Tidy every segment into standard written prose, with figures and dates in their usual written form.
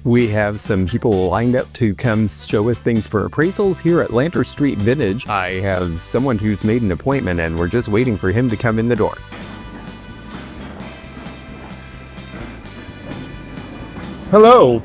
We have some people lined up to come show us things for appraisals here at Lander Street Vintage. I have someone who's made an appointment and we're just waiting for him to come in the door. Hello.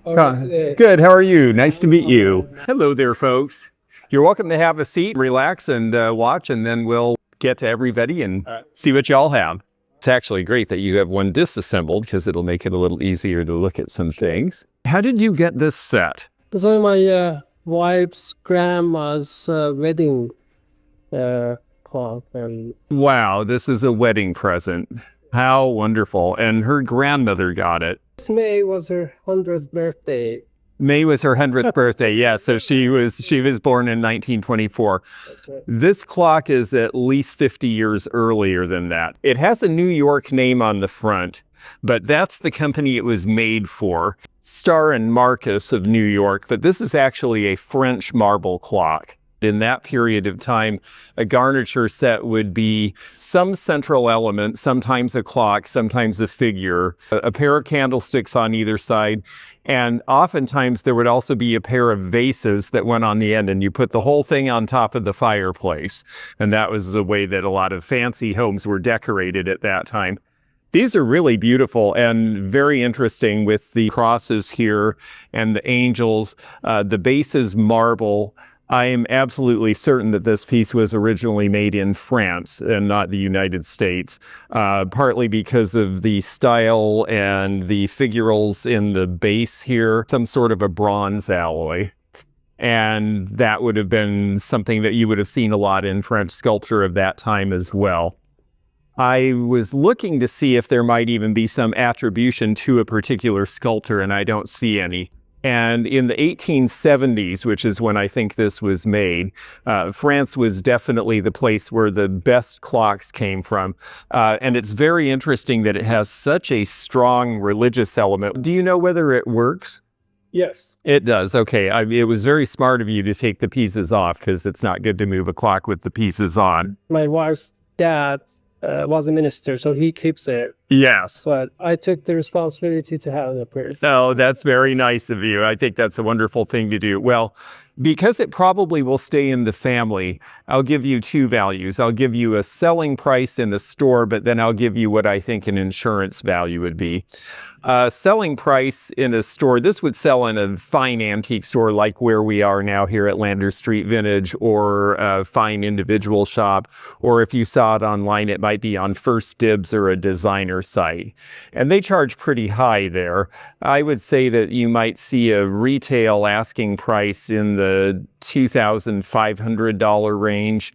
Good, how are you? Nice to meet you. Hello there, folks. You're welcome to have a seat, relax, and watch, and then we'll get to everybody and see what y'all have. It's actually great that you have one disassembled because it'll make it a little easier to look at some things. How did you get this set? This is my wife's grandma's wedding clock. Wow, this is a wedding present. How wonderful. And her grandmother got it. This May was her 100th birthday. May was her 100th birthday, yeah, so she was born in 1924. That's right. This clock is at least 50 years earlier than that. It has a New York name on the front, but that's the company it was made for. Star and Marcus of New York, but this is actually a French marble clock. In that period of time, a garniture set would be some central element, sometimes a clock, sometimes a figure, a pair of candlesticks on either side, and oftentimes there would also be a pair of vases that went on the end, and you put the whole thing on top of the fireplace. And that was the way that a lot of fancy homes were decorated at that time. These are really beautiful and very interesting with the crosses here and the angels. The base is marble. I am absolutely certain that this piece was originally made in France and not the United States, partly because of the style and the figurals in the base here, some sort of a bronze alloy. And that would have been something that you would have seen a lot in French sculpture of that time as well. I was looking to see if there might even be some attribution to a particular sculptor, and I don't see any. And in the 1870s, which is when I think this was made, France was definitely the place where the best clocks came from. And it's very interesting that it has such a strong religious element. Do you know whether it works? Yes. It does. Okay. It was very smart of you to take the pieces off because it's not good to move a clock with the pieces on. My wife's dad was a minister, so he keeps it. Yes. But I took the responsibility to have it appraised. Oh, that's very nice of you. I think that's a wonderful thing to do. Well, because it probably will stay in the family, I'll give you two values. I'll give you a selling price in the store, but then I'll give you what I think an insurance value would be. Selling price in a store, this would sell in a fine antique store like where we are now here at Lander Street Vintage, or a fine individual shop, or if you saw it online, it might be on First Dibs or a designer site. And they charge pretty high there. I would say that you might see a retail asking price in the $2,500 range.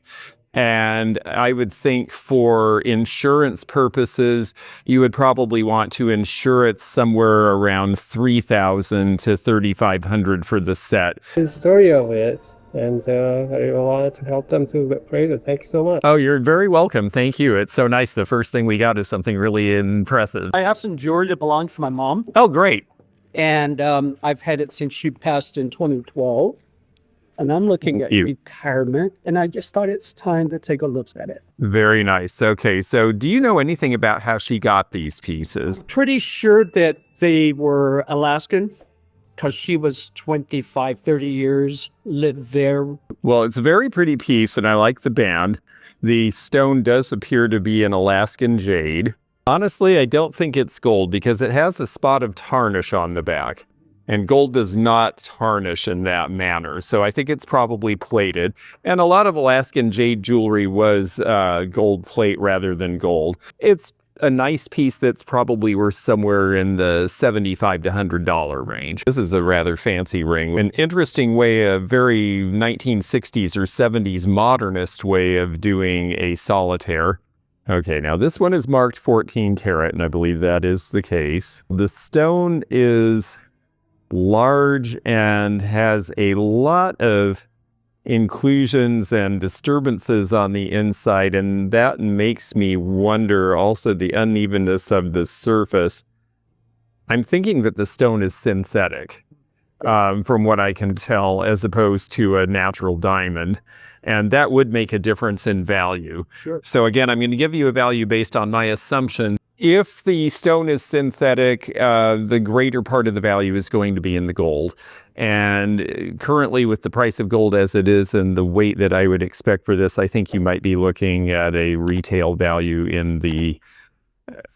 And I would think for insurance purposes, you would probably want to insure it somewhere around $3,000 to $3,500 for the set. The story of it, and I wanted to help them to appraise it. Thank you so much. Oh, you're very welcome. Thank you. It's so nice. The first thing we got is something really impressive. I have some jewelry that belonged to my mom, Oh, great. and I've had it since she passed in 2012. And I'm looking at retirement, and I just thought it's time to take a look at it. Very nice. Okay, so do you know anything about how she got these pieces? Pretty sure that they were Alaskan, because she was 25, 30 years, lived there. Well, it's a very pretty piece, and I like the band. The stone does appear to be an Alaskan jade. Honestly, I don't think it's gold because it has a spot of tarnish on the back. And gold does not tarnish in that manner. So I think it's probably plated. And a lot of Alaskan jade jewelry was gold plate rather than gold. It's a nice piece that's probably worth somewhere in the $75 to $100 range. This is a rather fancy ring. An interesting way, a very 1960s or 70s modernist way of doing a solitaire. Okay, now this one is marked 14 karat, and I believe that is the case. The stone is large and has a lot of inclusions and disturbances on the inside, and that makes me wonder also the unevenness of the surface. I'm thinking that the stone is synthetic, from what I can tell, as opposed to a natural diamond, and that would make a difference in value. Sure. So again, I'm going to give you a value based on my assumption If the stone is synthetic, the greater part of the value is going to be in the gold. And currently, with the price of gold as it is and the weight that I would expect for this, I think you might be looking at a retail value in the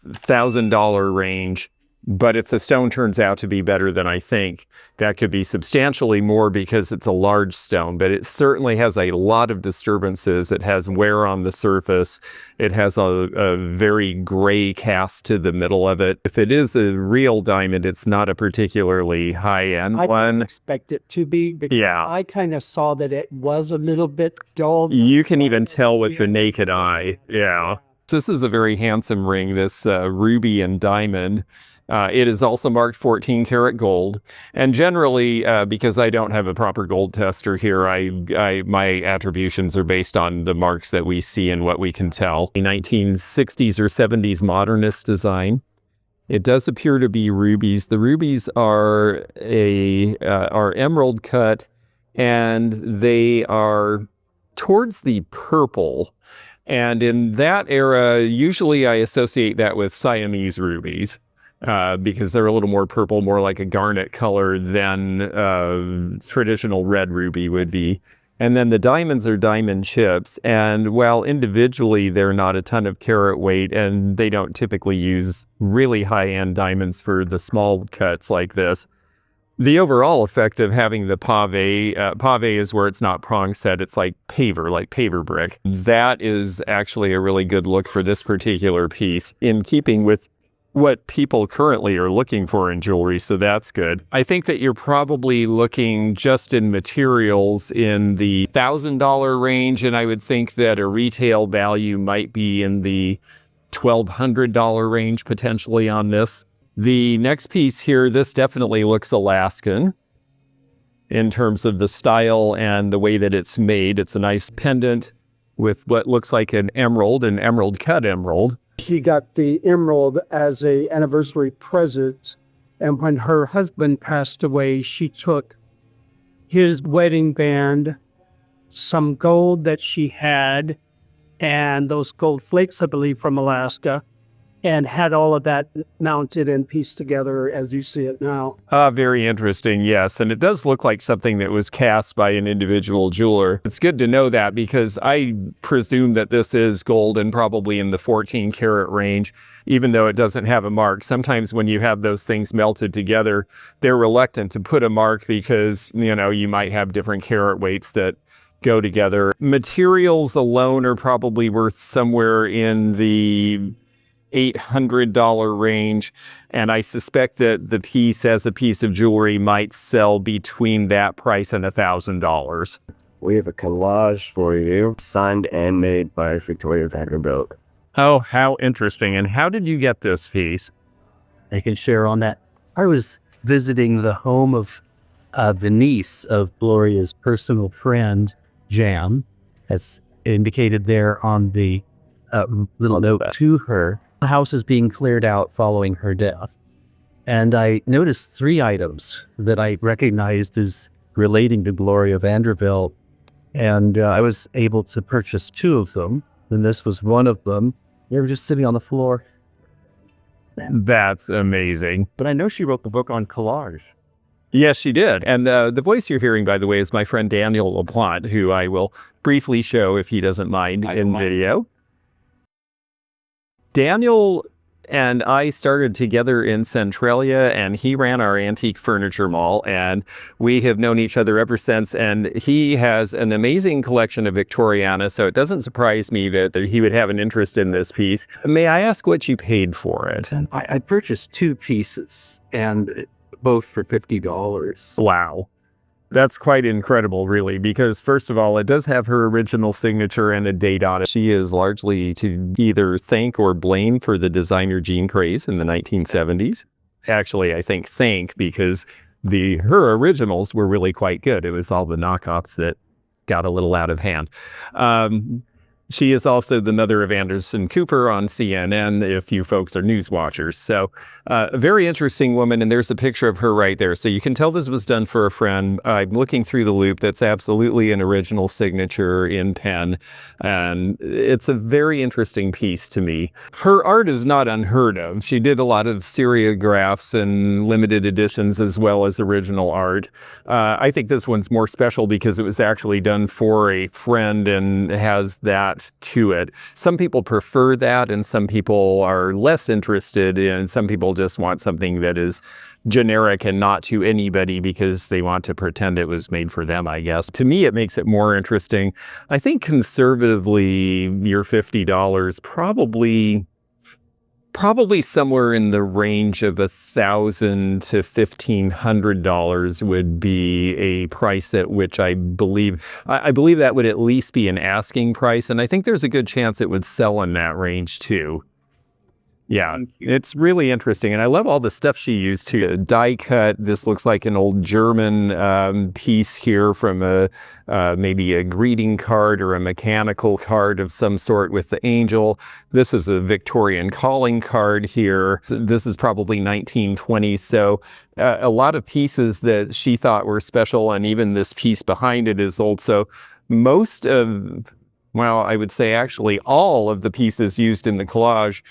$1,000 range. But if the stone turns out to be better than I think, that could be substantially more because it's a large stone. But it certainly has a lot of disturbances. It has wear on the surface. It has a very gray cast to the middle of it. If it is a real diamond, it's not a particularly high-end I one. didn't expect it to be, because Yeah. I kind of saw that it was a little bit dull. You can even tell with the naked eye. Yeah. This is a very handsome ring, this ruby and diamond. It is also marked 14 karat gold. And generally, because I don't have a proper gold tester here, my attributions are based on the marks that we see and what we can tell. A 1960s or 70s modernist design. It does appear to be rubies. The rubies are emerald cut, and they are towards the purple. And in that era, usually I associate that with Siamese rubies. Because they're a little more purple, more like a garnet color than traditional red ruby would be. And then the diamonds are diamond chips. And while individually they're not a ton of carat weight, and they don't typically use really high-end diamonds for the small cuts like this, the overall effect of having the pave is where it's not prong set, it's like paver brick. That is actually a really good look for this particular piece, in keeping with what people currently are looking for in jewelry, so that's good. I think that you're probably looking just in materials in the $1,000 range, and I would think that a retail value might be in the $1,200 range potentially on this. The next piece here, this definitely looks Alaskan in terms of the style and the way that it's made. It's a nice pendant with what looks like an emerald cut emerald. She got the emerald as an anniversary present, and when her husband passed away, she took his wedding band, some gold that she had, and those gold flakes, I believe, from Alaska, and had all of that mounted and pieced together as you see it now. Very interesting, yes. And it does look like something that was cast by an individual jeweler. It's good to know that, because I presume that this is gold and probably in the 14 karat range, even though it doesn't have a mark. Sometimes when you have those things melted together, they're reluctant to put a mark because, you know, you might have different carat weights that go together. Materials alone are probably worth somewhere in the $800 range, and I suspect that the piece as a piece of jewelry might sell between that price and $1,000. We have a collage for you, signed and made by Gloria Vanderbilt. Oh, how interesting. And how did you get this piece? I can share on that. I was visiting the home of the niece of Gloria's personal friend, Jan, as indicated there on the little note to her. The house is being cleared out following her death. And I noticed 3 items that I recognized as relating to Gloria Vanderbilt. And I was able to purchase 2 of them. And this was one of them. They were just sitting on the floor. That's amazing. But I know she wrote the book on collage. Yes, she did. And the voice you're hearing, by the way, is my friend Daniel LaPlante, who I will briefly show, if he doesn't mind, in video. Daniel and I started together in Centralia, and he ran our antique furniture mall, and we have known each other ever since. And he has an amazing collection of Victoriana, so it doesn't surprise me that he would have an interest in this piece. May I ask what you paid for it? I purchased 2 pieces, and both for $50. Wow. That's quite incredible, really, because first of all, it does have her original signature and a date on it. She is largely to either thank or blame for the designer jean craze in the 1970s. Actually, I think thank, because her originals were really quite good. It was all the knockoffs that got a little out of hand. She is also the mother of Anderson Cooper on CNN, if you folks are news watchers. So a very interesting woman, and there's a picture of her right there. So you can tell this was done for a friend. I'm looking through the loop. That's absolutely an original signature in pen, and it's a very interesting piece to me. Her art is not unheard of. She did a lot of seriographs and limited editions as well as original art. I think this one's more special because it was actually done for a friend and has that to it. Some people prefer that, and some people are less interested in. Some people just want something that is generic and not to anybody because they want to pretend it was made for them, I guess. To me, it makes it more interesting. I think conservatively, your $50 probably somewhere in the range of $1,000 to $1,500 would be a price at which I believe that would at least be an asking price, and I think there's a good chance it would sell in that range too. Yeah, it's really interesting. And I love all the stuff she used to die cut. This looks like an old German piece here from maybe a greeting card or a mechanical card of some sort with the angel. This is a Victorian calling card here. This is probably 1920. So a lot of pieces that she thought were special. And even this piece behind it is old. So most of, well, I would say actually all of the pieces used in the collage,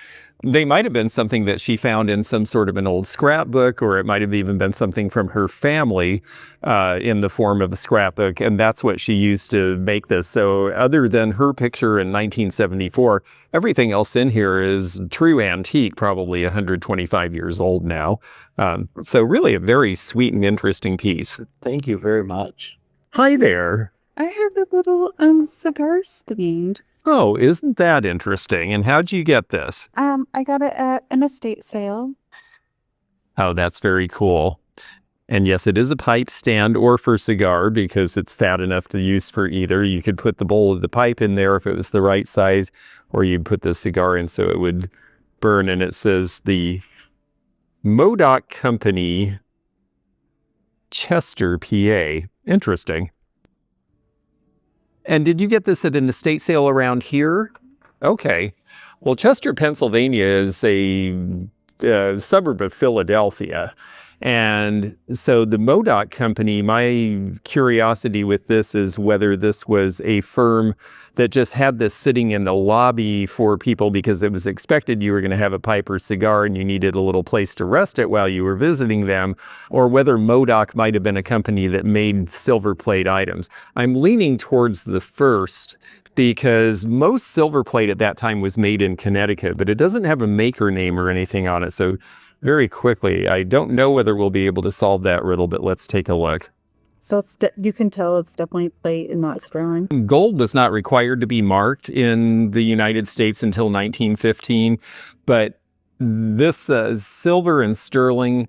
they might have been something that she found in some sort of an old scrapbook, or it might have even been something from her family in the form of a scrapbook, and that's what she used to make this. So other than her picture in 1974, everything else in here is true antique, probably 125 years old now. So really a very sweet and interesting piece. Thank you very much. Hi there. I have a little cigar stand. Oh, isn't that interesting? And how'd you get this? I got it at an estate sale. Oh, that's very cool. And yes, it is a pipe stand or for cigar because it's fat enough to use for either. You could put the bowl of the pipe in there if it was the right size, or you'd put the cigar in so it would burn. And it says the Modoc Company, Chester, PA. Interesting. And did you get this at an estate sale around here? Okay. Well, Chester, Pennsylvania is a suburb of Philadelphia. And so the Modoc Company, my curiosity with this is whether this was a firm that just had this sitting in the lobby for people because it was expected you were going to have a pipe or cigar and you needed a little place to rest it while you were visiting them, or whether Modoc might have been a company that made silver plate items. I'm leaning towards the first because most silver plate at that time was made in Connecticut, but it doesn't have a maker name or anything on it. So very quickly, I don't know whether we'll be able to solve that riddle, but let's take a look. So it's you can tell it's definitely plate and not sterling. Gold was not required to be marked in the United States until 1915, but this silver and sterling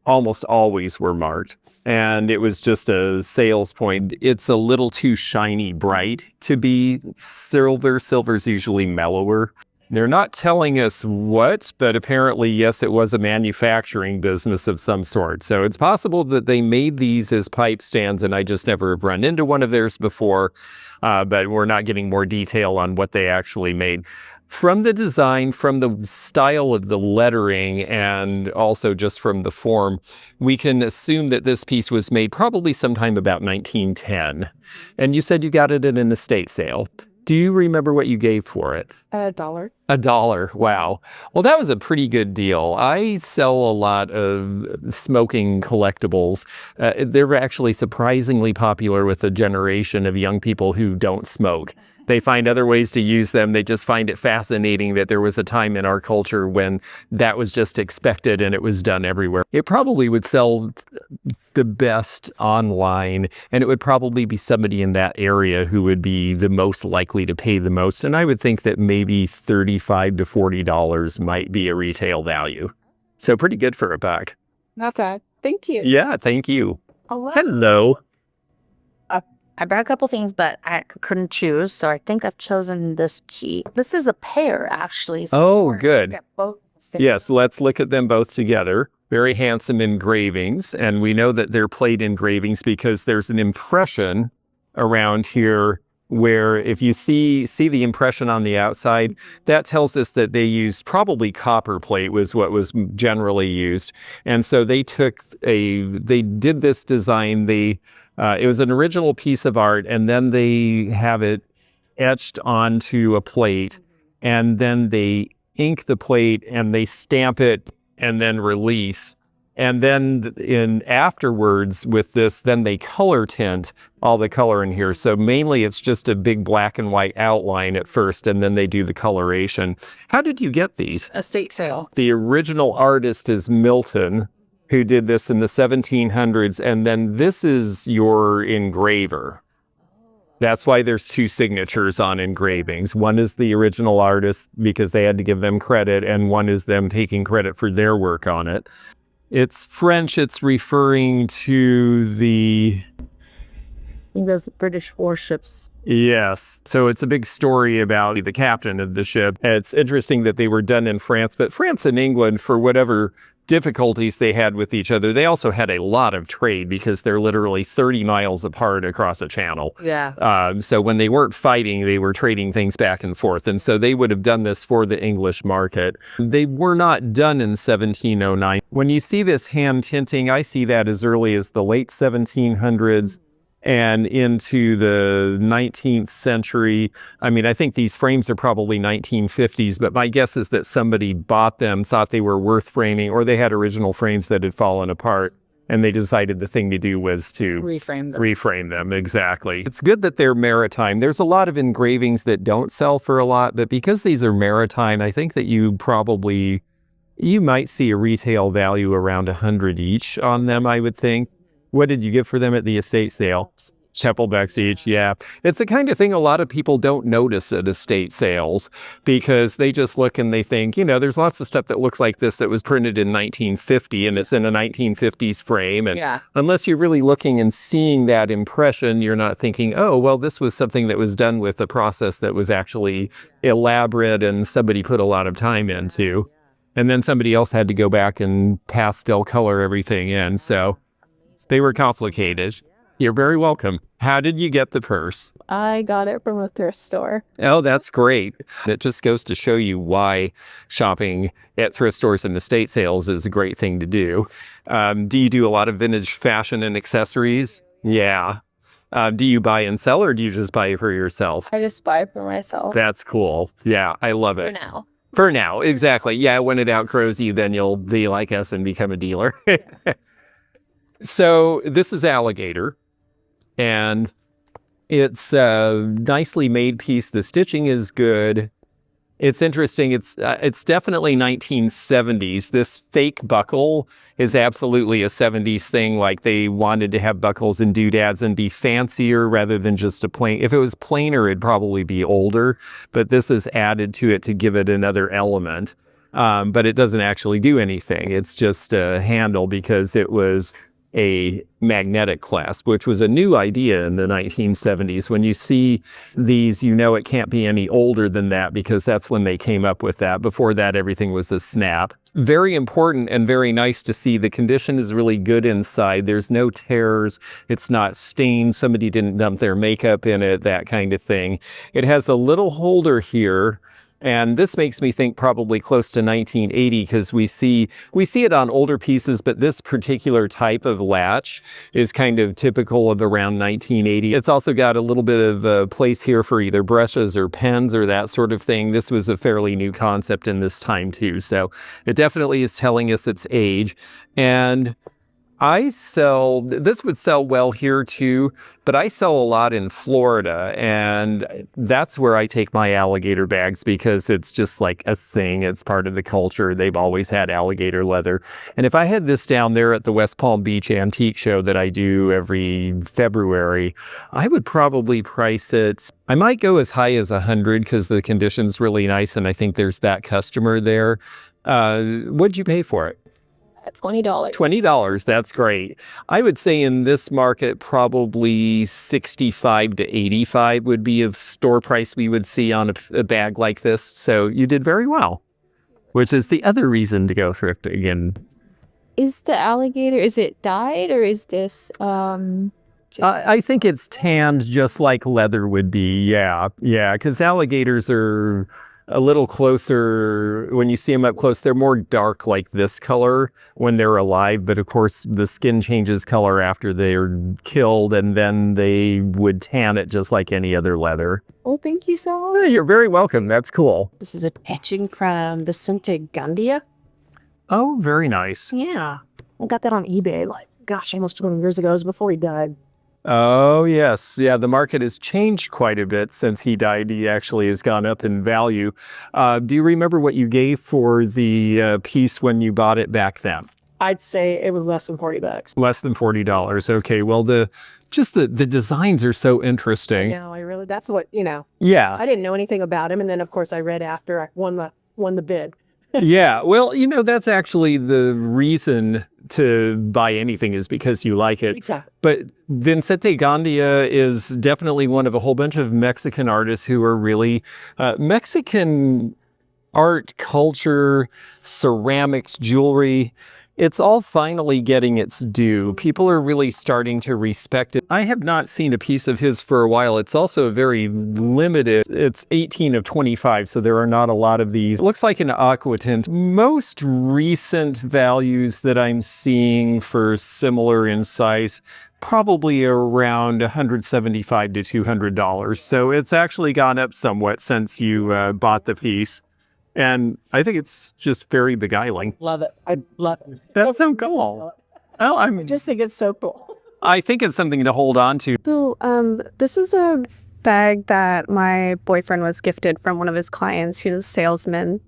almost always were marked. And it was just a sales point. It's a little too shiny bright to be silver. Silver's usually mellower. They're not telling us what, but apparently, yes, it was a manufacturing business of some sort. So it's possible that they made these as pipe stands, and I just never have run into one of theirs before, but we're not getting more detail on what they actually made. From the design, from the style of the lettering, and also just from the form, we can assume that this piece was made probably sometime about 1910. And you said you got it at an estate sale. Do you remember what you gave for it? $1. $1. Wow. Well, that was a pretty good deal. I sell a lot of smoking collectibles. They're actually surprisingly popular with a generation of young people who don't smoke. They find other ways to use them. They just find it fascinating that there was a time in our culture when that was just expected and it was done everywhere. It probably would sell the best online, and it would probably be somebody in that area who would be the most likely to pay the most. And I would think that maybe $35 to $40 might be a retail value. So pretty good for a buck. Not bad. Thank you. Yeah, thank you. Oh, Hello. I brought a couple things, but I couldn't choose, so I think I've chosen this key. This is a pair, actually. So Oh, we're good. gonna get both things. Yes, let's look at them both together. Very handsome engravings, and we know that they're plate engravings because there's an impression around here where if you see the impression on the outside, that tells us that they used probably copper plate was what was generally used. And so they did this design. It was an original piece of art, and then they have it etched onto a plate, and then they ink the plate and they stamp it and then release. And then afterwards with this, then they color tint all the color in here. So mainly it's just a big black and white outline at first, and then they do the coloration. How did you get these? Estate sale. The original artist is Milton, who did this in the 1700s. And then this is your engraver. That's why there's two signatures on engravings. One is the original artist because they had to give them credit, and one is them taking credit for their work on it. It's French. It's referring to I think those British warships. Yes. So it's a big story about the captain of the ship. It's interesting that they were done in France, but France and England, for whatever difficulties they had with each other, they also had a lot of trade because they're literally 30 miles apart across a channel. Yeah. So when they weren't fighting, they were trading things back and forth. And so they would have done this for the English market. They were not done in 1709. When you see this hand tinting, I see that as early as the late 1700s. And into the 19th century. I mean, I think these frames are probably 1950s, but my guess is that somebody bought them, thought they were worth framing, or they had original frames that had fallen apart, and they decided the thing to do was to reframe them. Exactly. It's good that they're maritime. There's a lot of engravings that don't sell for a lot, but because these are maritime, I think that you might see a retail value around 100 each on them, I would think. What did you get for them at the estate sale? Couple bucks each, yeah. It's the kind of thing a lot of people don't notice at estate sales because they just look and they think, there's lots of stuff that looks like this that was printed in 1950 and it's in a 1950s frame. And unless you're really looking and seeing that impression, you're not thinking, oh, well, this was something that was done with a process that was actually elaborate and somebody put a lot of time into. And then somebody else had to go back and pastel color everything in. So they were complicated. You're very welcome. How did you get the purse? I got it from a thrift store. Oh, that's great. It just goes to show you why shopping at thrift stores and estate sales is a great thing to do. Do you do a lot of vintage fashion and accessories? Yeah. Do you buy and sell, or do you just buy for yourself? I just buy for myself. That's cool. Yeah, I love it. For now. For now, exactly. Yeah, when it outgrows you, then you'll be like us and become a dealer. So this is alligator, and it's a nicely made piece. The stitching is good. It's interesting. It's definitely 1970s. This fake buckle is absolutely a 70s thing. Like they wanted to have buckles and doodads and be fancier rather than just a plain. If it was plainer, it'd probably be older, but this is added to it to give it another element. But it doesn't actually do anything. It's just a handle because it was a magnetic clasp, which was a new idea in the 1970s. When you see these, it can't be any older than that because that's when they came up with that. Before that, everything was a snap. Very important and very nice to see. The condition is really good inside. There's no tears. It's not stained. Somebody didn't dump their makeup in it, that kind of thing. It has a little holder here. And this makes me think probably close to 1980 because we see it on older pieces, but this particular type of latch is kind of typical of around 1980. It's also got a little bit of a place here for either brushes or pens or that sort of thing. This was a fairly new concept in this time too. So it definitely is telling us its age. And this would sell well here too, but I sell a lot in Florida, and that's where I take my alligator bags because it's just like a thing. It's part of the culture. They've always had alligator leather. And if I had this down there at the West Palm Beach Antique Show that I do every February, I would probably price it. I might go as high as 100 because the condition's really nice, and I think there's that customer there. What'd you pay for it? $20. $20, that's great. I would say in this market, probably 65 to 85 would be a store price we would see on a bag like this. So you did very well, which is the other reason to go thrifting. And Is the alligator, is it dyed or is this I think it's tanned just like leather would be. Yeah, because alligators are a little closer. When you see them up close, they're more dark like this color when they're alive. But of course, the skin changes color after they're killed, and then they would tan it just like any other leather. Oh, thank you so much. You're very welcome. That's cool. This is an etching from Vicente Gandia. Oh, very nice. Yeah. I got that on eBay, like, gosh, almost 20 years ago. It was before he died. Oh, yes. Yeah, the market has changed quite a bit since he died. He actually has gone up in value. Do you remember what you gave for the piece when you bought it back then? I'd say it was less than $40. Less than $40. Okay, well, the designs are so interesting. No, that's what, Yeah. I didn't know anything about him. And then, of course, I read after I won the bid. Yeah, well, that's actually the reason to buy anything is because you like it. Exactly. But Vicente Gandia is definitely one of a whole bunch of Mexican artists who are really Mexican art, culture, ceramics, jewelry. It's all finally getting its due. People are really starting to respect it. I have not seen a piece of his for a while. It's also very limited. It's 18 of 25, so there are not a lot of these. It looks like an aqua tint. Most recent values that I'm seeing for similar in size, probably around $175 to $200. So it's actually gone up somewhat since you bought the piece. And I think it's just very beguiling. Love it. I love it. That's so cool. Oh, I just think it's so cool. I think it's something to hold on to. So, this is a bag that my boyfriend was gifted from one of his clients. He was a salesman.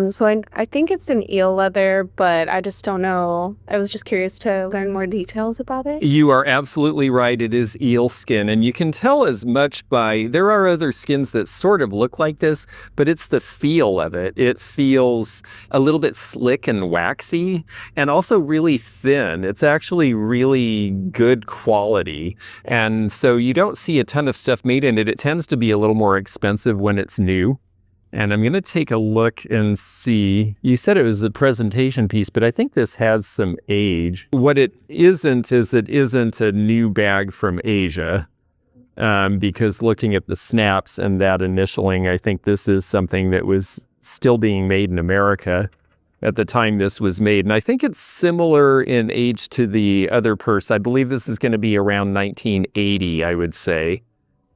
So I think it's an eel leather, but I just don't know. I was just curious to learn more details about it. You are absolutely right. It is eel skin, and you can tell as much by, there are other skins that sort of look like this, but it's the feel of it. It feels a little bit slick and waxy, and also really thin. It's actually really good quality, and so you don't see a ton of stuff made in it. It tends to be a little more expensive when it's new. And I'm going to take a look and see. You said it was a presentation piece, but I think this has some age. What it isn't is it isn't a new bag from Asia, because looking at the snaps and that initialing, I think this is something that was still being made in America at the time this was made. And I think it's similar in age to the other purse. I believe this is going to be around 1980, I would say.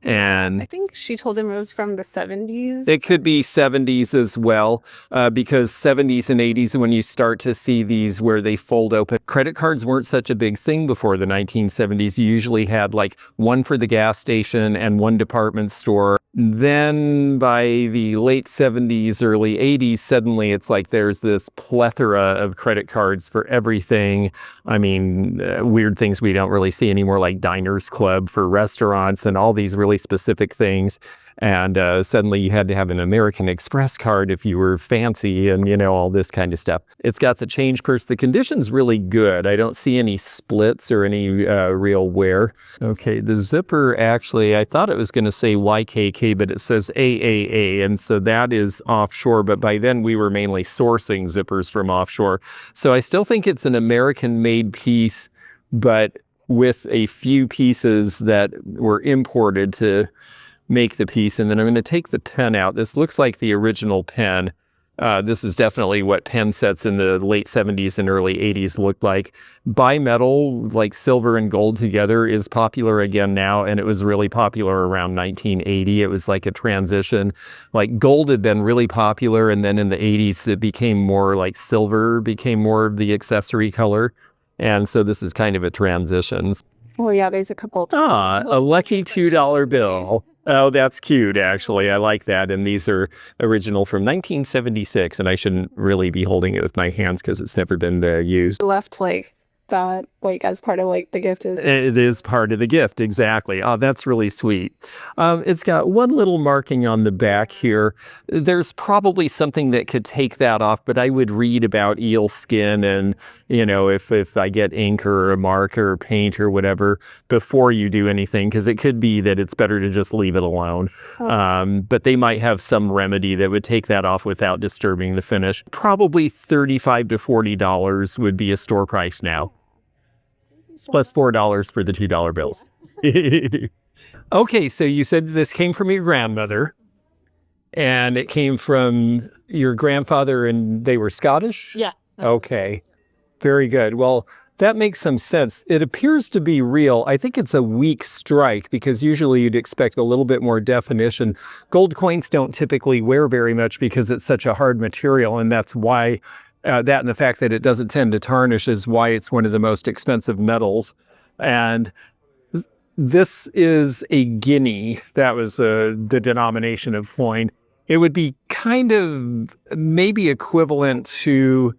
And I think she told him it was from the 70s. It could be 70s as well, because 70s and 80s, when you start to see these where they fold open. Credit cards weren't such a big thing before the 1970s. You usually had like one for the gas station and one department store. Then by the late 70s, early 80s, suddenly it's like there's this plethora of credit cards for everything. I mean, weird things we don't really see anymore, like Diners Club for restaurants and all these really specific things. And suddenly you had to have an American Express card if you were fancy and, all this kind of stuff. It's got the change purse. The condition's really good. I don't see any splits or any real wear. Okay, the zipper actually, I thought it was going to say YKK, but it says AAA. And so that is offshore. But by then we were mainly sourcing zippers from offshore. So I still think it's an American-made piece, but with a few pieces that were imported to make the piece. And then I'm going to take the pen out. This looks like the original pen. This is definitely what pen sets in the late 70s and early 80s looked like. Bimetal, like silver and gold together, is popular again now, and it was really popular around 1980. It was like a transition. Like gold had been really popular, and then in the 80s it became more like silver, became more of the accessory color. And so this is kind of a transition. Oh yeah, there's a couple. A lucky $2 bill. Oh, that's cute, actually. I like that. And these are original from 1976, and I shouldn't really be holding it with my hands because it's never been used. Left that as part of the gift is. It is part of the gift, exactly. Oh, that's really sweet. It's got one little marking on the back here. There's probably something that could take that off, but I would read about eel skin and, if I get ink or a mark or paint or whatever before you do anything, because it could be that it's better to just leave it alone. But they might have some remedy that would take that off without disturbing the finish. Probably $35 to $40 would be a store price now. plus $4 for the $2 bills. Okay, so you said this came from your grandmother, and it came from your grandfather, and they were Scottish? Yeah. Okay, very good. Well, that makes some sense. It appears to be real. I think it's a weak strike because usually you'd expect a little bit more definition. Gold coins don't typically wear very much because it's such a hard material, and that's why that and the fact that it doesn't tend to tarnish is why it's one of the most expensive metals. And this is a guinea. That was the denomination of coin. It would be kind of maybe equivalent to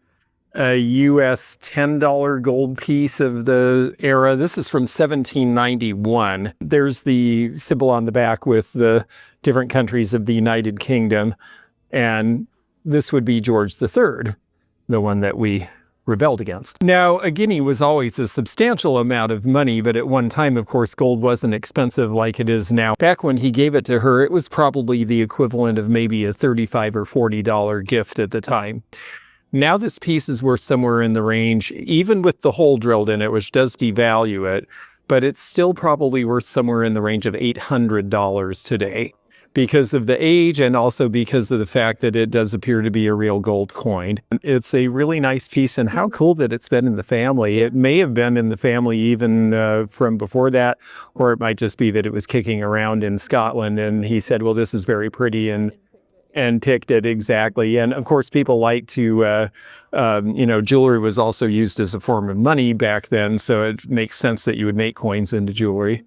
a US $10 gold piece of the era. This is from 1791. There's the symbol on the back with the different countries of the United Kingdom. And this would be George III, the one that we rebelled against. Now, a guinea was always a substantial amount of money, but at one time, of course, gold wasn't expensive like it is now. Back when he gave it to her, it was probably the equivalent of maybe a $35 or $40 gift at the time. Now this piece is worth somewhere in the range, even with the hole drilled in it, which does devalue it, but it's still probably worth somewhere in the range of $800 today because of the age and also because of the fact that it does appear to be a real gold coin. It's a really nice piece, and how cool that it's been in the family. It may have been in the family even from before that, or it might just be that it was kicking around in Scotland and he said, well, this is very pretty, and picked it exactly. And of course, people like to, jewelry was also used as a form of money back then. So it makes sense that you would make coins into jewelry.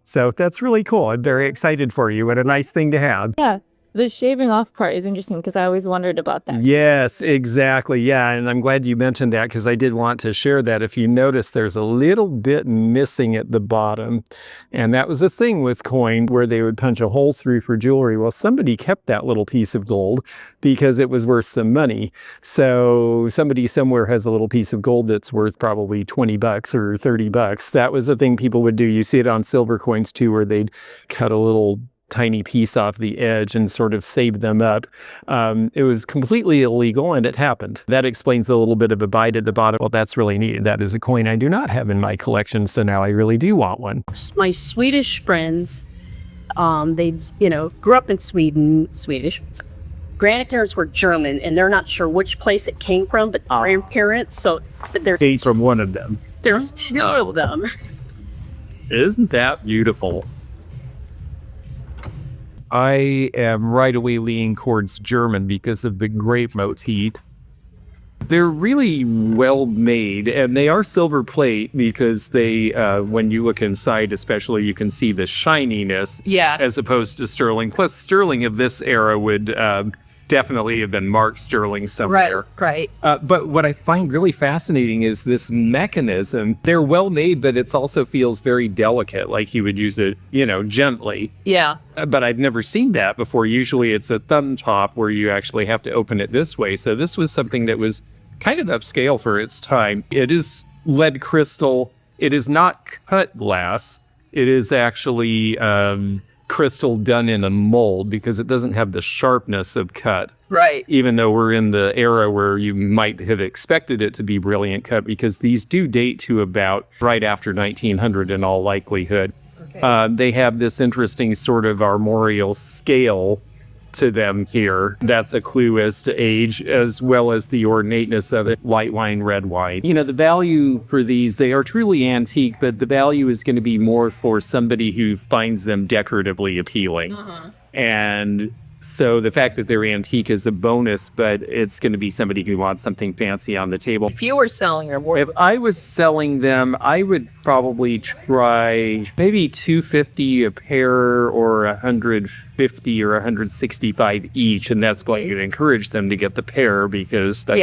So that's really cool. I'm very excited for you. What a nice thing to have. Yeah. The shaving off part is interesting because I always wondered about that. Yes, exactly. Yeah. And I'm glad you mentioned that because I did want to share that. If you notice, there's a little bit missing at the bottom. And that was a thing with coin where they would punch a hole through for jewelry. Well, somebody kept that little piece of gold because it was worth some money. So somebody somewhere has a little piece of gold that's worth probably $20 or $30. That was the thing people would do. You see it on silver coins too, where they'd cut a little tiny piece off the edge and sort of save them up. It was completely illegal, and it happened. That explains a little bit of a bite at the bottom. Well, that's really neat. That is a coin I do not have in my collection, so now I really do want one. My Swedish friends, they grew up in Sweden, Swedish. Grandparents were German, and they're not sure which place it came from, but grandparents, so Came from one of them. there's two of them. Isn't that beautiful? I am right away leaning towards German because of the grape motif. They're really well made, and they are silver plate because they, when you look inside especially, you can see the shininess as opposed to sterling. Plus, sterling of this era would definitely have been marked sterling somewhere. Right. But what I find really fascinating is this mechanism. They're well made, but it also feels very delicate, like you would use it, gently. Yeah. But I've never seen that before. Usually it's a thumb top where you actually have to open it this way. So this was something that was kind of upscale for its time. It is lead crystal. It is not cut glass. It is actually crystal done in a mold because it doesn't have the sharpness of cut. Right. Even though we're in the era where you might have expected it to be brilliant cut, because these do date to about right after 1900 in all likelihood. Okay. They have this interesting sort of armorial scale to them here. That's a clue as to age, as well as the ornateness of it. White wine, red wine. The value for these, they are truly antique, but the value is going to be more for somebody who finds them decoratively appealing. And so the fact that they're antique is a bonus, but it's going to be somebody who wants something fancy on the table. If you were selling them, if I was selling them, I would probably try maybe $250 a pair or $150 or $165 each, and that's going to encourage them to get the pair because that's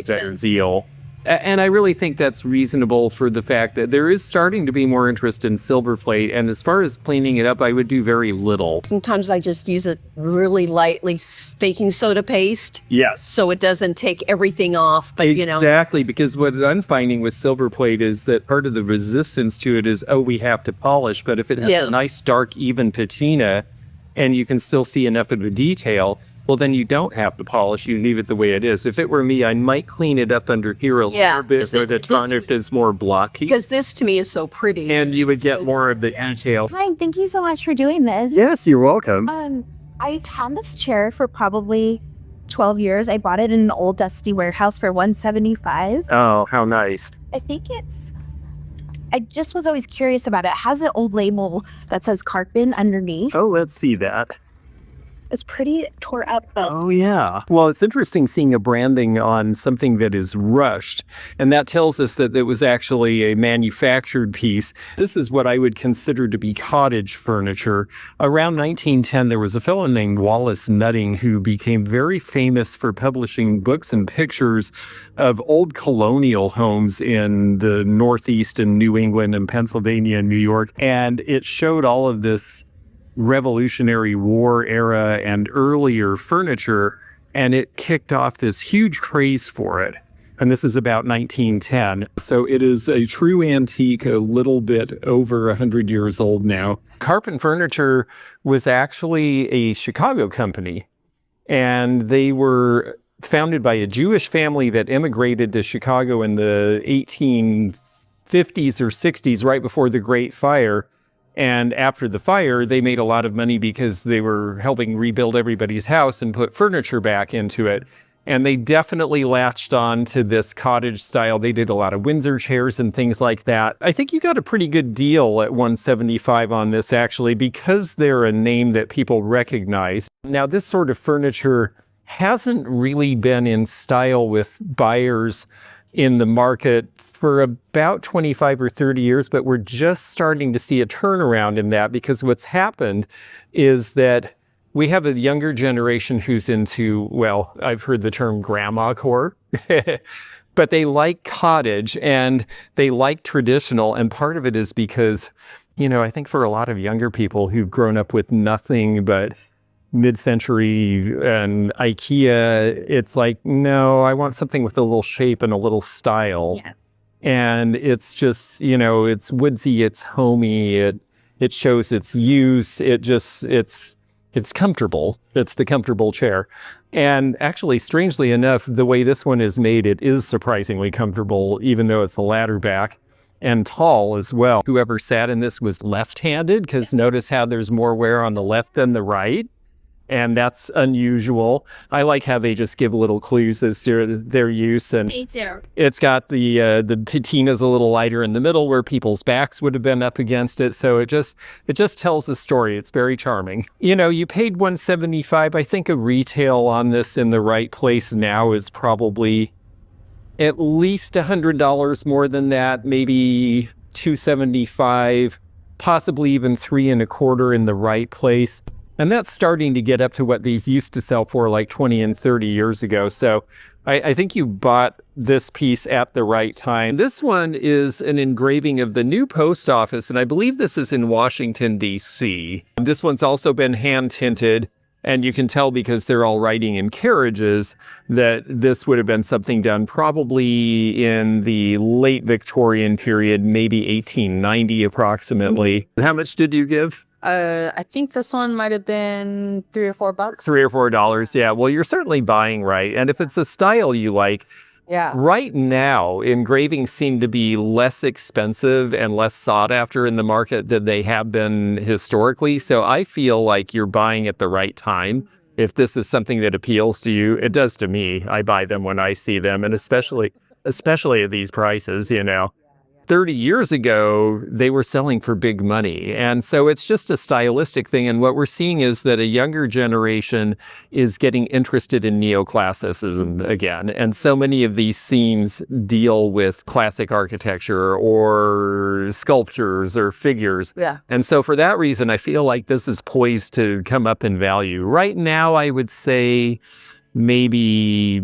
their zeal. And I really think that's reasonable for the fact that there is starting to be more interest in silver plate. And as far as cleaning it up, I would do very little. Sometimes I just use it really lightly, baking soda paste. Yes. So it doesn't take everything off. But Exactly, because what I'm finding with silver plate is that part of the resistance to it is, we have to polish. But if it has a nice, dark, even patina, and you can still see enough of the detail, well, then you don't have to polish. You leave it the way it is. If it were me, I might clean it up under here a little bit so the tarnish is more blocky. Because this to me is so pretty. And you would get more of the detail. Hi, thank you so much for doing this. Yes, you're welcome. I've had this chair for probably 12 years. I bought it in an old dusty warehouse for $175. Oh, how nice. I just was always curious about it. It has an old label that says Carpin underneath. Oh, let's see that. It's pretty tore up though. Oh, yeah. Well, it's interesting seeing a branding on something that is rushed. And that tells us that it was actually a manufactured piece. This is what I would consider to be cottage furniture. Around 1910, there was a fellow named Wallace Nutting who became very famous for publishing books and pictures of old colonial homes in the Northeast and New England and Pennsylvania and New York. And it showed all of this Revolutionary War era and earlier furniture, and it kicked off this huge craze for it. And this is about 1910. So it is a true antique, a little bit over 100 years old now. Carpin Furniture was actually a Chicago company, and they were founded by a Jewish family that immigrated to Chicago in the 1850s or 60s, right before the Great Fire. And after the fire, they made a lot of money because they were helping rebuild everybody's house and put furniture back into it. And they definitely latched on to this cottage style. They did a lot of Windsor chairs and things like that. I think you got a pretty good deal at $175 on this, actually, because they're a name that people recognize. Now, this sort of furniture hasn't really been in style with buyers in the market for about 25 or 30 years, but we're just starting to see a turnaround in that, because what's happened is that we have a younger generation who's into, well, I've heard the term grandma core, but they like cottage and they like traditional. And part of it is because, you know, I think for a lot of younger people who've grown up with nothing but mid-century and IKEA, it's like, no, I want something with a little shape and a little style. Yeah. And it's just, you know, it's woodsy, it's homey, it shows its use, it's comfortable. It's the comfortable chair. And actually, strangely enough, the way this one is made, it is surprisingly comfortable, even though it's a ladder back and tall as well. Whoever sat in this was left-handed, because notice how there's more wear on the left than the right. And that's unusual. I like how they just give little clues as to their use. And it's got the patina's a little lighter in the middle where people's backs would have been up against it. So it just tells a story. It's very charming. You know, you paid $175. I think a retail on this in the right place now is probably at least $100 more than that, maybe $275, possibly even $325 in the right place. And that's starting to get up to what these used to sell for like 20 and 30 years ago. So I think you bought this piece at the right time. This one is an engraving of the new post office, and I believe this is in Washington, D.C. This one's also been hand-tinted, and you can tell because they're all writing in carriages that this would have been something done probably in the late Victorian period, maybe 1890 approximately. How much did you give? I think this one might have been $3 or $4. $3 or $4, yeah. Well, you're certainly buying right. And if it's a style you like, yeah. Right now, engravings seem to be less expensive and less sought after in the market than they have been historically. So I feel like you're buying at the right time. If this is something that appeals to you, it does to me. I buy them when I see them, and especially at these prices, you know. 30 years ago, they were selling for big money. And so it's just a stylistic thing. And what we're seeing is that a younger generation is getting interested in neoclassicism again. And so many of these scenes deal with classic architecture or sculptures or figures. Yeah. And so for that reason, I feel like this is poised to come up in value. Right now, I would say maybe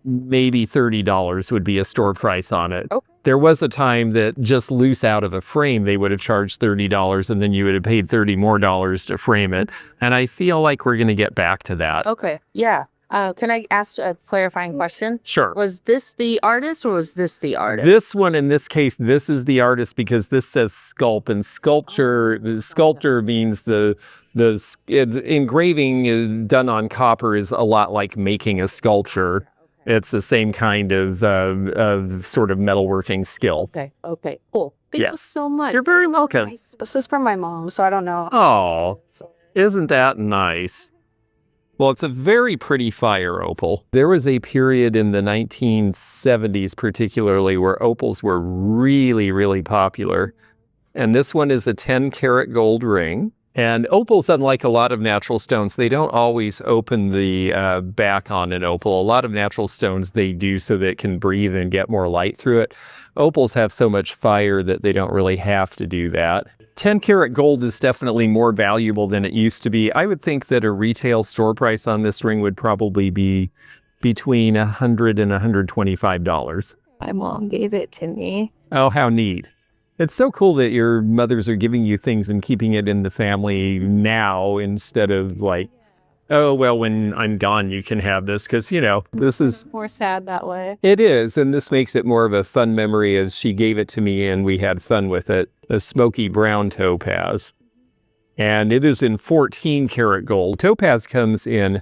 $30 would be a store price on it. Okay. There was a time that just loose out of a frame, they would have charged $30 and then you would have paid $30 more to frame it. And I feel like we're going to get back to that. Okay. Yeah. Can I ask a clarifying question? Sure. Was this the artist or was this the artist? This one, in this case, this is the artist because this says sculpt, and sculpture, the sculptor means engraving is done on copper is a lot like making a sculpture. It's the same kind of sort of metalworking skill. Okay, cool. Thank you so much. You're very welcome. This is from my mom, so I don't know. Oh, isn't that nice? Well, it's a very pretty fire opal. There was a period in the 1970s particularly where opals were really, really popular. And this one is a 10-karat gold ring. And opals, unlike a lot of natural stones, they don't always open the back on an opal. A lot of natural stones they do so that it can breathe and get more light through it. Opals have so much fire that they don't really have to do that. 10-karat gold is definitely more valuable than it used to be. I would think that a retail store price on this ring would probably be between $100 and $125. My mom gave it to me. Oh, how neat. It's so cool that your mothers are giving you things and keeping it in the family now instead of like, oh, well, when I'm gone, you can have this because, you know, this is More sad that way. It is, and this makes it more of a fun memory as she gave it to me and we had fun with it. A smoky brown topaz. And it is in 14-karat gold. Topaz comes in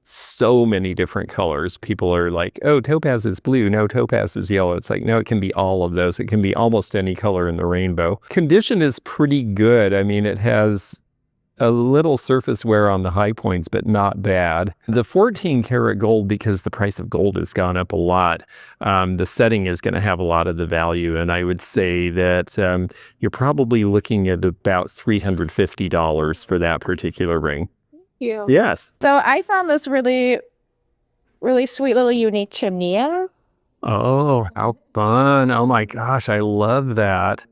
so many different colors. People are like, oh, topaz is blue. No, topaz is yellow. It's like, no, it can be all of those. It can be almost any color in the rainbow. Condition is pretty good. I mean, it has a little surface wear on the high points, but not bad. The 14-karat gold, because the price of gold has gone up a lot, the setting is going to have a lot of the value. And I would say that you're probably looking at about $350 for that particular ring. You. Yes. So I found this really, really sweet little unique chimney. Oh, how fun. Oh my gosh, I love that.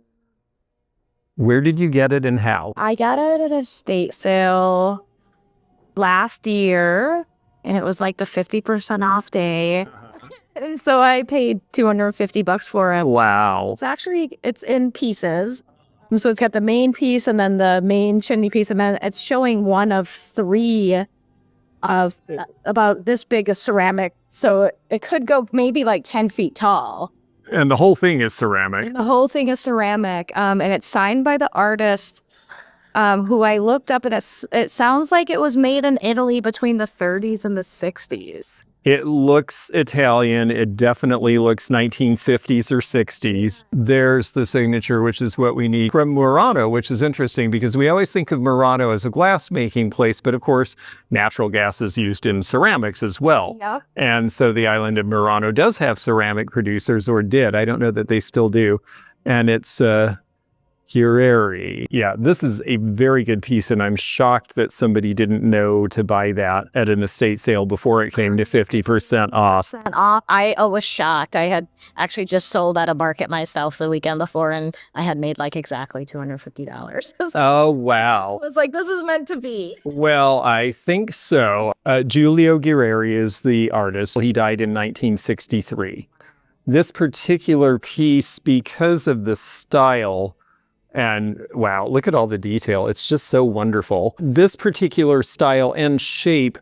Where did you get it and how? I got it at a estate sale last year, and it was like the 50% off day. And so I paid $250 for it. Wow. It's in pieces. So it's got the main piece and then the main chimney piece, and then it's showing one of three of about this big a ceramic. So it could go maybe like 10 feet tall. And the whole thing is ceramic. The whole thing is ceramic, and it's signed by the artist, who I looked up, and it sounds like it was made in Italy between the 30s and the 60s. It looks Italian. It definitely looks 1950s or 60s. There's the signature, which is what we need from Murano, which is interesting because we always think of Murano as a glass making place, but of course, natural gas is used in ceramics as well. Yeah. And so the island of Murano does have ceramic producers, or did. I don't know that they still do. And it's Cureri. Yeah, this is a very good piece, and I'm shocked that somebody didn't know to buy that at an estate sale before it came to 50% off. I was shocked. I had actually just sold at a market myself the weekend before, and I had made like exactly $250. Oh, wow. I was like, this is meant to be. Well, I think so. Giulio Guerrieri is the artist. He died in 1963. This particular piece, because of the style, and wow, look at all the detail. It's just so wonderful. This particular style and shape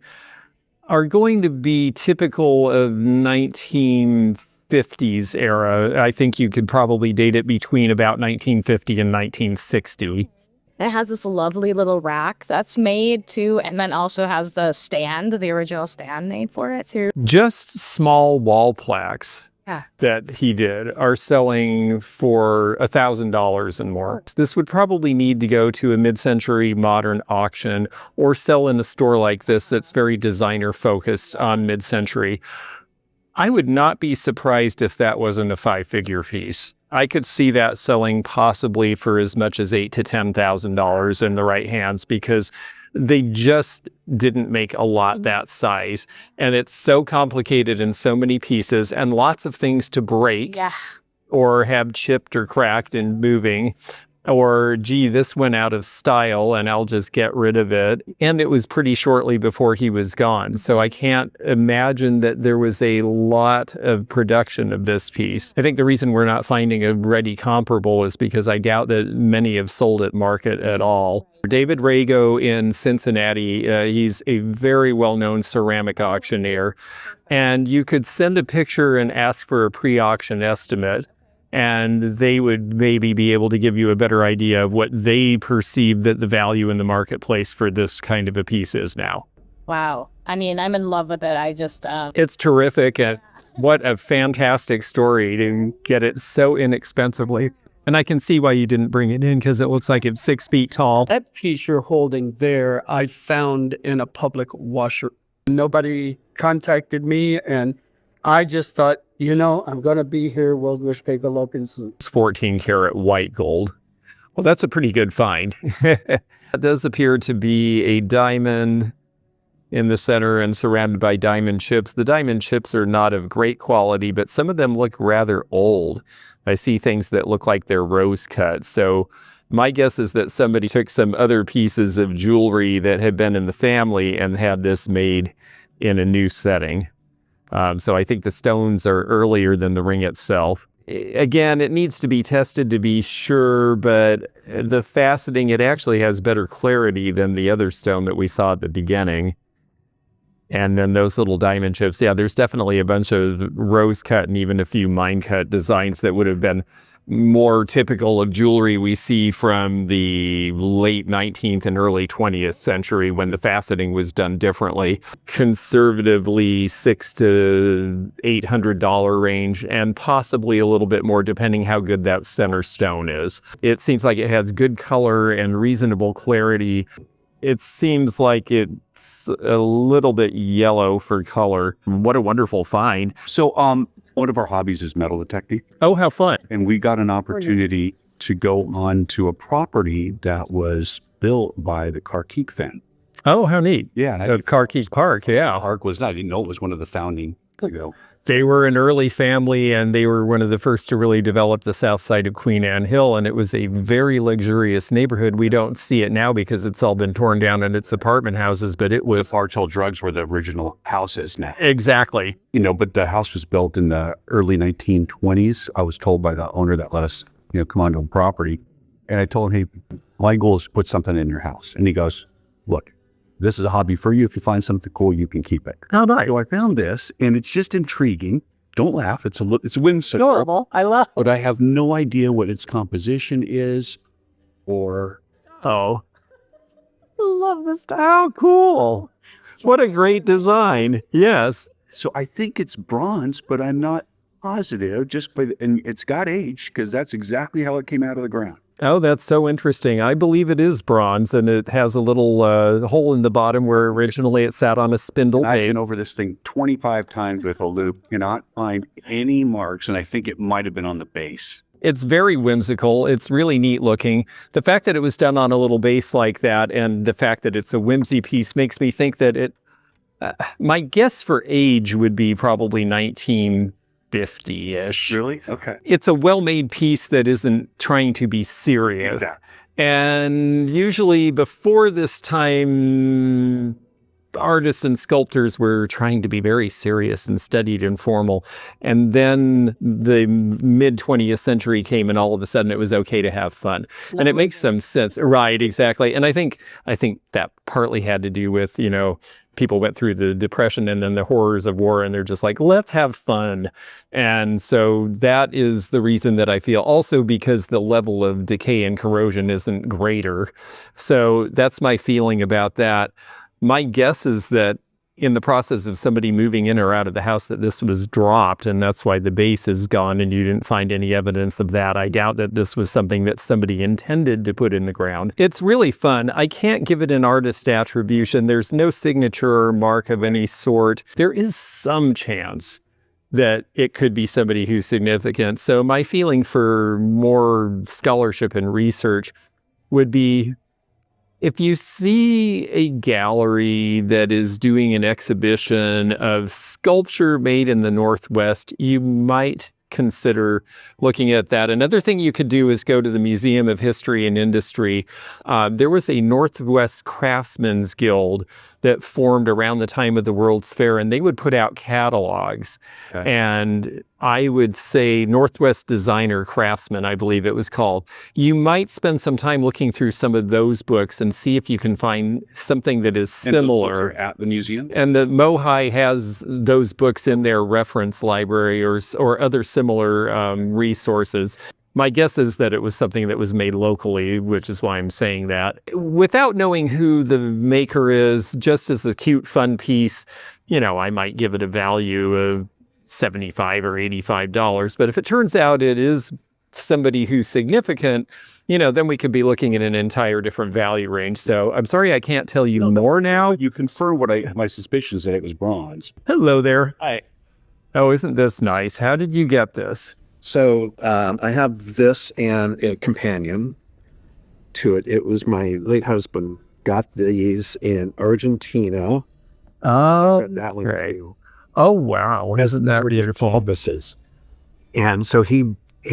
are going to be typical of 1950s era. I think you could probably date it between about 1950 and 1960. It has this lovely little rack that's made too, and then also has the stand, the original stand made for it too. Just small wall plaques. Yeah. That he did are selling for $1,000 and more. This would probably need to go to a mid-century modern auction or sell in a store like this that's very designer focused on mid-century. I would not be surprised if that wasn't a 5-figure piece. I could see that selling possibly for as much as $8,000 to $10,000 in the right hands, because they just didn't make a lot that size. And it's so complicated in so many pieces and lots of things to break or have chipped or cracked in moving. or gee, this went out of style and I'll just get rid of it. And it was pretty shortly before he was gone. So I can't imagine that there was a lot of production of this piece. I think the reason we're not finding a ready comparable is because I doubt that many have sold at market at all. David Rago in Cincinnati, he's a very well-known ceramic auctioneer. And you could send a picture and ask for a pre-auction estimate, and they would maybe be able to give you a better idea of what they perceive that the value in the marketplace for this kind of a piece is now. Wow. I mean, I'm in love with it. I just, It's terrific, and what a fantastic story to get it so inexpensively. And I can see why you didn't bring it in, because it looks like it's 6 feet tall. That piece you're holding there, I found in a public washer. Nobody contacted me, and I just thought, I'm going to be here. We'll just take a look and see. It's 14 karat white gold. Well, that's a pretty good find. It does appear to be a diamond in the center and surrounded by diamond chips. The diamond chips are not of great quality, but some of them look rather old. I see things that look like they're rose cut. So my guess is that somebody took some other pieces of jewelry that had been in the family and had this made in a new setting. So I think the stones are earlier than the ring itself. Again, it needs to be tested to be sure, but the faceting, it actually has better clarity than the other stone that we saw at the beginning. And then those little diamond chips, yeah, there's definitely a bunch of rose cut and even a few mine cut designs that would have been more typical of jewelry we see from the late 19th and early 20th century when the faceting was done differently. Conservatively $600 to $800 range, and possibly a little bit more depending how good that center stone is. It seems like it has good color and reasonable clarity. It seems like it's a little bit yellow for color. What a wonderful find. So, one of our hobbies is metal detecting. Oh, how fun. And we got an opportunity to go on to a property that was built by the Carkeek family. Oh, how neat. Yeah. Carkeek Park, yeah. Park was, I didn't know it was one of the founding, They were an early family, and they were one of the first to really develop the south side of Queen Anne Hill, and it was a very luxurious neighborhood. We don't see it now because it's all been torn down and it's apartment houses, but it was... The Bartell Drugs were the original houses now. Exactly. But the house was built in the early 1920s. I was told by the owner that let us, come onto the property. And I told him, hey, my goal is to put something in your house. And he goes, look, this is a hobby for you. If you find something cool, you can keep it. Oh, nice. So I found this, and it's just intriguing. Don't laugh. It's whimsical. adorable. I love it. But I have no idea what its composition is, or... Oh. Love this. How cool. What a great design. Yes. So I think it's bronze, but I'm not positive. And it's got age, because that's exactly how it came out of the ground. Oh, that's so interesting. I believe it is bronze, and it has a little hole in the bottom where originally it sat on a spindle. I've been over this thing 25 times with a loop, cannot find any marks, and I think it might have been on the base. It's very whimsical. It's really neat looking. The fact that it was done on a little base like that, and the fact that it's a whimsy piece, makes me think that it... my guess for age would be probably 1950-ish. Really? Okay. It's a well-made piece that isn't trying to be serious. Exactly. And usually before this time, artists and sculptors were trying to be very serious and studied and formal. And then the mid-20th century came, and all of a sudden it was okay to have fun. And it makes some sense. Right, exactly. And I think that partly had to do with, people went through the Depression and then the horrors of war, and they're just like, let's have fun. And so that is the reason that I feel, also because the level of decay and corrosion isn't greater. So that's my feeling about that. My guess is that in the process of somebody moving in or out of the house that this was dropped, and that's why the base is gone and you didn't find any evidence of that. I doubt that this was something that somebody intended to put in the ground. It's really fun. I can't give it an artist attribution. There's no signature or mark of any sort. There is some chance that it could be somebody who's significant. So my feeling for more scholarship and research would be, if you see a gallery that is doing an exhibition of sculpture made in the Northwest, you might consider looking at that. Another thing you could do is go to the Museum of History and Industry. There was a Northwest Craftsmen's Guild that formed around the time of the World's Fair, and they would put out catalogs. Okay. And I would say Northwest Designer Craftsman, I believe it was called. You might spend some time looking through some of those books and see if you can find something that is similar. At the museum? And the Mohai has those books in their reference library or other similar resources. My guess is that it was something that was made locally, which is why I'm saying that. Without knowing who the maker is, just as a cute, fun piece, I might give it a value of $75 or $85. But if it turns out it is somebody who's significant, then we could be looking at an entire different value range. So I'm sorry I can't tell you more now. You confirm my suspicions that it was bronze. Hello there. Hi. Oh, isn't this nice? How did you get this? So I have this and a companion to it. It was my late husband got these in Argentina. Oh, that one great. too. Oh, wow. Isn't that beautiful? Canvases. And so he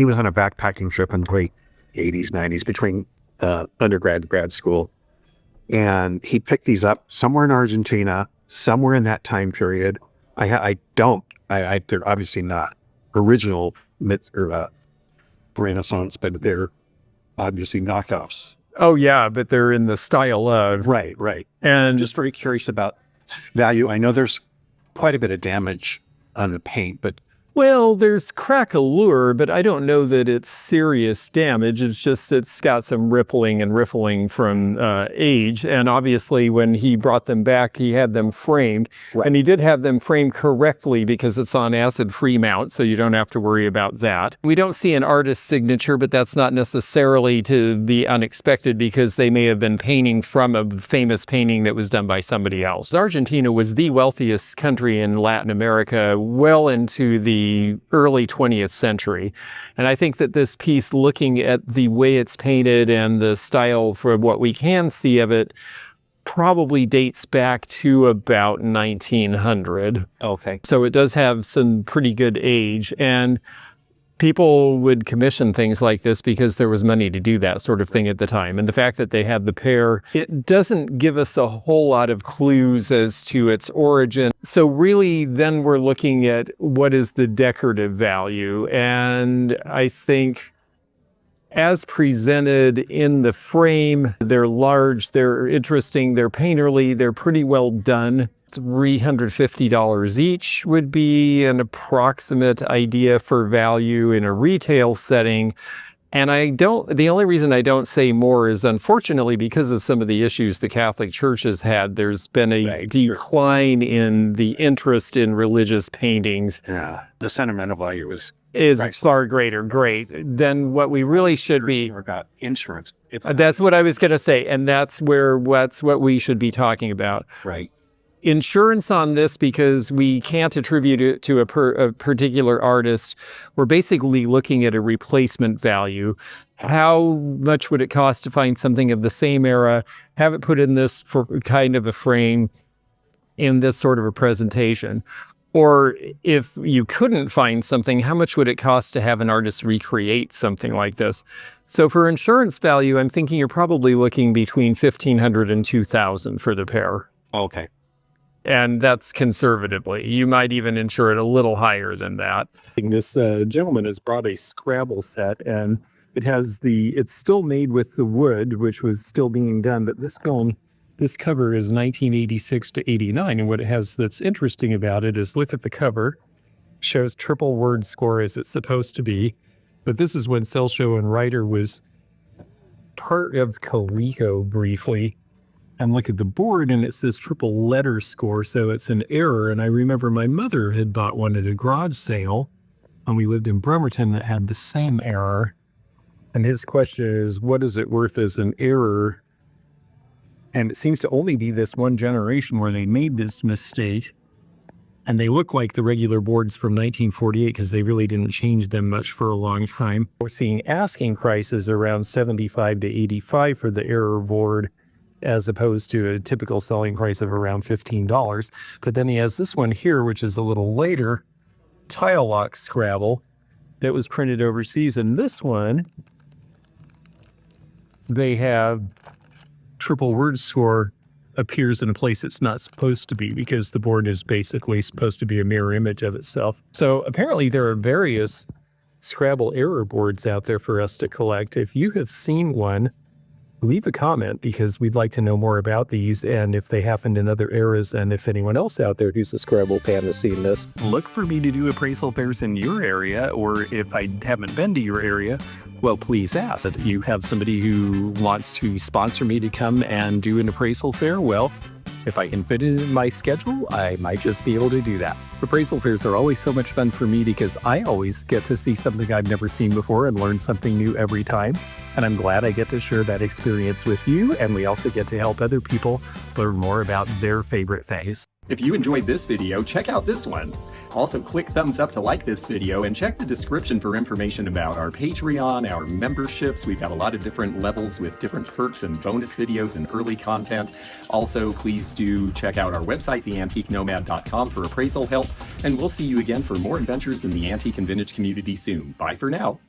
was on a backpacking trip in the late 80s, 90s between undergrad and grad school. And he picked these up somewhere in Argentina, somewhere in that time period. They're obviously not original or Renaissance, but they're obviously knockoffs. Oh, yeah, but they're in the style of. Right. And I'm just very curious about value. I know there's quite a bit of damage on the paint, but well, there's crack allure, but I don't know that it's serious damage. It's just it's got some rippling from age. And obviously, when he brought them back, he had them framed. Right. And he did have them framed correctly because it's on acid-free mount, so you don't have to worry about that. We don't see an artist's signature, but that's not necessarily to be unexpected because they may have been painting from a famous painting that was done by somebody else. Argentina was the wealthiest country in Latin America well into the early 20th century. And I think that this piece, looking at the way it's painted and the style for what we can see of it, probably dates back to about 1900. okay. So it does have some pretty good age. And people would commission things like this because there was money to do that sort of thing at the time. And the fact that they had the pair, it doesn't give us a whole lot of clues as to its origin. So really, then we're looking at what is the decorative value. And I think as presented in the frame, they're large, they're interesting, they're painterly, they're pretty well done. $350 each would be an approximate idea for value in a retail setting. And the only reason I don't say more is unfortunately because of some of the issues the Catholic Church has had, there's been a decline in the interest in religious paintings. Yeah, the sentimental value is far greater. Great. Then what we really should be. Or got insurance. That's what I was going to say. And that's what we should be talking about. Right. Insurance on this, because we can't attribute it to a particular artist. We're basically looking at a replacement value. How much would it cost to find something of the same era, have it put in this for kind of a frame in this sort of a presentation? Or if you couldn't find something, how much would it cost to have an artist recreate something like this? So for insurance value, I'm thinking you're probably looking between $1,500 and $2,000 for the pair. Okay. And that's conservatively. You might even insure it a little higher than that. This gentleman has brought a Scrabble set, and it's still made with the wood, which was still being done. But this cover is 1986 to 89. And what it has that's interesting about it is look at the cover. Shows triple word score as it's supposed to be. But this is when Celsho and Ryder was part of Coleco briefly. And look at the board, and it says triple letter score, so it's an error. And I remember my mother had bought one at a garage sale, and we lived in Bremerton that had the same error. And his question is, what is it worth as an error? And it seems to only be this one generation where they made this mistake. And they look like the regular boards from 1948 because they really didn't change them much for a long time. We're seeing asking prices around $75 to $85 for the error board, as opposed to a typical selling price of around $15. But then he has this one here, which is a little later, tile lock Scrabble. that was printed overseas. And this one, they have triple word score appears in a place it's not supposed to be because the board is basically supposed to be a mirror image of itself. So apparently there are various Scrabble error boards out there for us to collect. If you have seen one, leave a comment because we'd like to know more about these and if they happened in other eras and if anyone else out there who's a Scrabble fan has seen this. Look for me to do appraisal fairs in your area, or if I haven't been to your area, well, please ask. If you have somebody who wants to sponsor me to come and do an appraisal fair, well, if I can fit it in my schedule, I might just be able to do that. Appraisal fairs are always so much fun for me because I always get to see something I've never seen before and learn something new every time. And I'm glad I get to share that experience with you, and we also get to help other people learn more about their favorite things. If you enjoyed this video, check out this one. Also, click thumbs up to like this video and check the description for information about our Patreon, our memberships. We've got a lot of different levels with different perks and bonus videos and early content. Also, please do check out our website, theantiquenomad.com, for appraisal help, and we'll see you again for more adventures in the antique and vintage community soon. Bye for now.